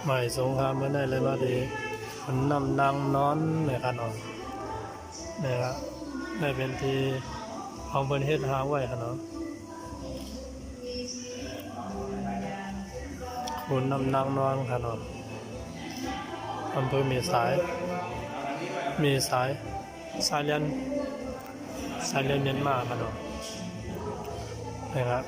หมายสงครามเมื่อได้เลยมาดีคนนำนางนอนในขนมนี่ละได้เป็นที่เอาเพิ่นเฮ็ดหาไว้ขนมคนนำนางนอนขนมอำเภอมีสายสายเลียนเมียนมาขนมนี่ครับ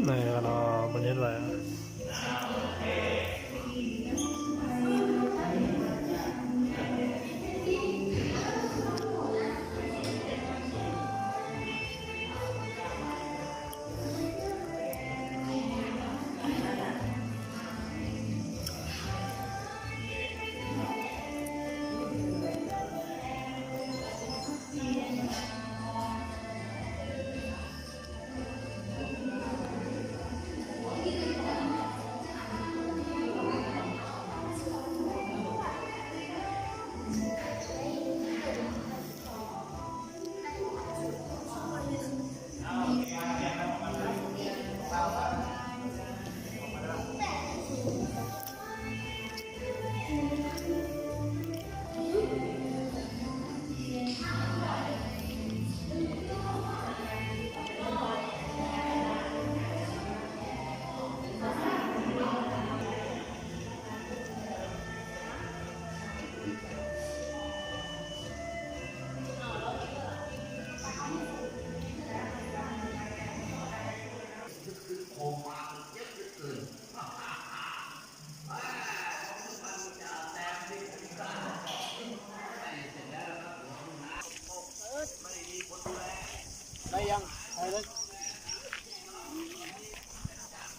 นี่ก็เราบนนี้ไว้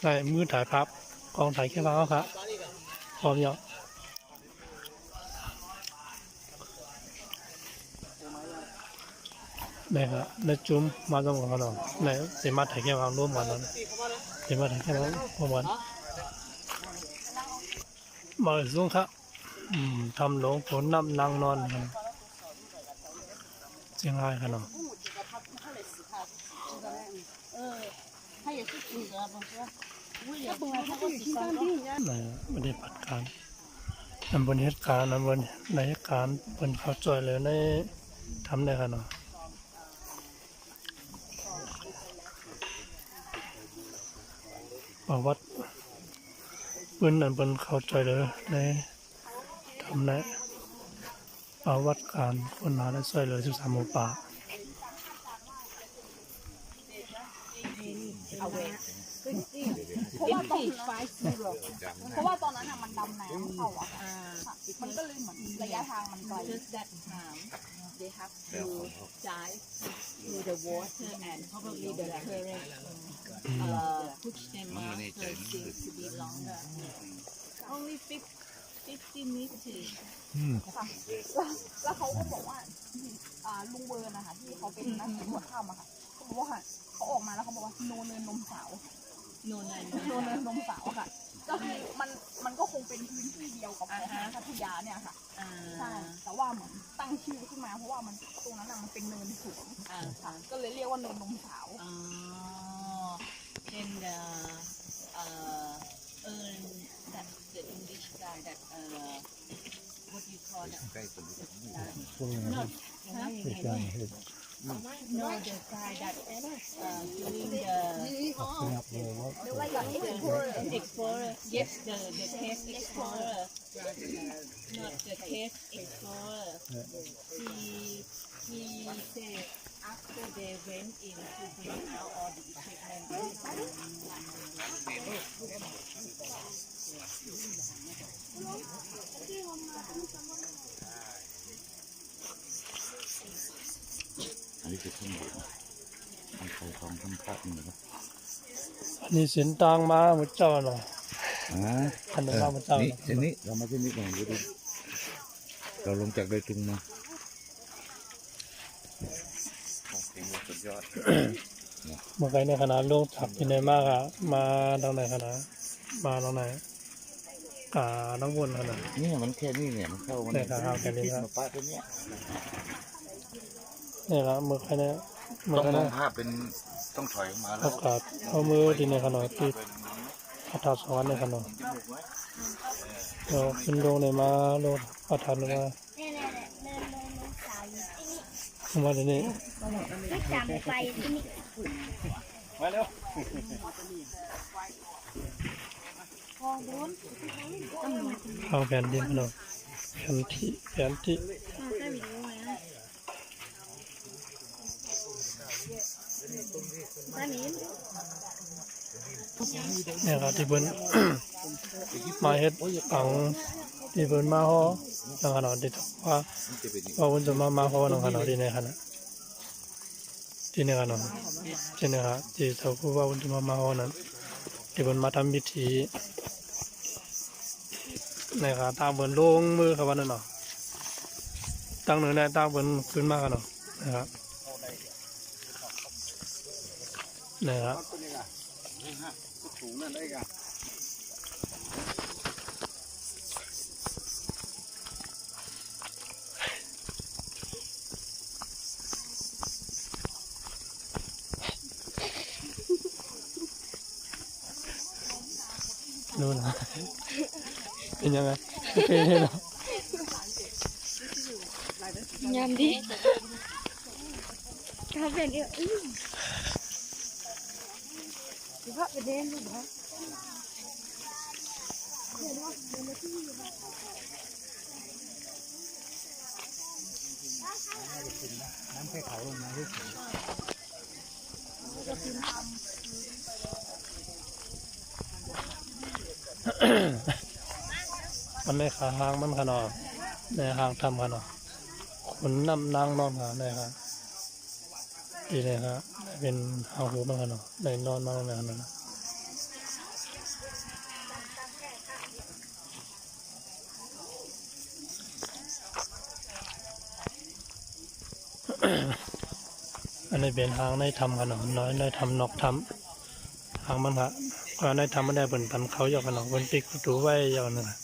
ได้มือถ่ายภาพกองถ่ายแค่ภาพครับพร้อมยังได้ครับได้จุ้มมาต้องของเขาหน่อยได้เสมาถ่ายแค่ภาพร่วมกันนั้นเสมาถ่ายแค่ภาพร่วมกันมาสูงครับทำหลงผลน้ำนางนอนเชียงรายครับเนาะ他也是负责，不是？我也不管他我是三个。ปฏิบัติการนำบนเหตุการณ์นำบนในเหตุการณ์บนเขาจ่อยเลยในทำได้ครับเนาะประวัติปืนนั้นบนเขาจ่อยเลยในทำได้ประวัติการค้นหาและช่วยเหลือ13หมู่ป่าเพราะว่าตอนนั้นมันดำน้ำเข้าอ่ะมันก็เลยเหมือนระยะทางมันไกล Just that time they have to dive through the water and probably the current push them up so it seems to be longer. Only 50 meters. แล้วเขาก็บอกว่าลุงเวิร์นนะคะที่เขาเป็นนักตรวจถ้ำอะค่ะเขาบอกว่าเขาออกมาแล้วเขาบอกว่าโนเนินนมสาวโนเนินนมสาวค่ะก็คือมันก็คงเป็นพื้นที่เดียวกับของพัทยาเนี่ยค่ะใช่แต่ว่าเหมือนตั้งชื่อขึ้นมาเพราะว่ามันตรงนั้นมันเป็นเนินสูงค่ะก็เลยเรียกว่าเนินนมสาว And that the English guy that what do you call that? No, the guy that doing the explorer. Yes, the cave explorer. Not the cave explorer. He said after they went in to bring out all the equipment. อันนี้คือข้างบนทางเขาของข้างพระนี่นะครับ อันนี้สินตางมาหมดเจ้าเนาะ อันนี้เรามาที่นี่ก่อนดูเราลงจากดอยตุงมาสุดยอด เมื่อไงในขณะลูกถักที่ไหนมากอะมาทางไหนขนาดมาทางไหนน้องวนขนาด นี่มันแค่นี้เนี่ยมันเข้ามา เนี่ยครับแค่นี้ครับ มาป้าตัวเนี้ย นี่ละเมื่อไงเนี่ยเมื่ ต้ อ อง ไง มอ เนี่ ง ย ภาพเป็นต้องถอยออกมาแล้ ป ว ระกาศเอามือที่ในขนาดที่ประทับสวรรค์ในขนาดเราขึ้นลงในมาโลดประทับลงมา เนี่ยเดินลงสาวอยู่ที่นี่ มาเดี๋ยวนี้ ไม่จำไปที่นี่ เอาแผนที่ขนาดแผนที่เนี่ยครับที่เพิ่น มาเฮ็ดปังที่เพิ่นมาฮอนังขนาดที่ว่า มันจะเป็นอย่างนี้ ว่าเพิ่นจะมาฮอนังขนาดที่ในขณะที่ในขนาดที่นะครับที่เขาพูดว่าเพิ่นจะมาฮอนั้นที่เพิ่นมาทำพิธีนะครับตามเพิ่นลงมือเขาว่านั่นเนาะตั้งหนึ่งได้ตามเพิ่นขึ้นมากันเนาะนะครับนะครับ นู่นนะเป็นยังไงโอเคเนาะ ยำดิเขาเป็นเออหรือว่าไปเดินดูนะ มันในขาหางมันขนาดในหางทำขนาดขนน้ำนางนอนขาในครับดีเลยครับเป็นหางหูมันขนาดในนอนมาในขนาดอันนี้เป็นหางในทำขนาดน้อยในทำนกทำหางมันครับก็ในทำมันได้เป็นพันเขาอย่างขนาดเป็นปิกประตูไว้อย่างนั้น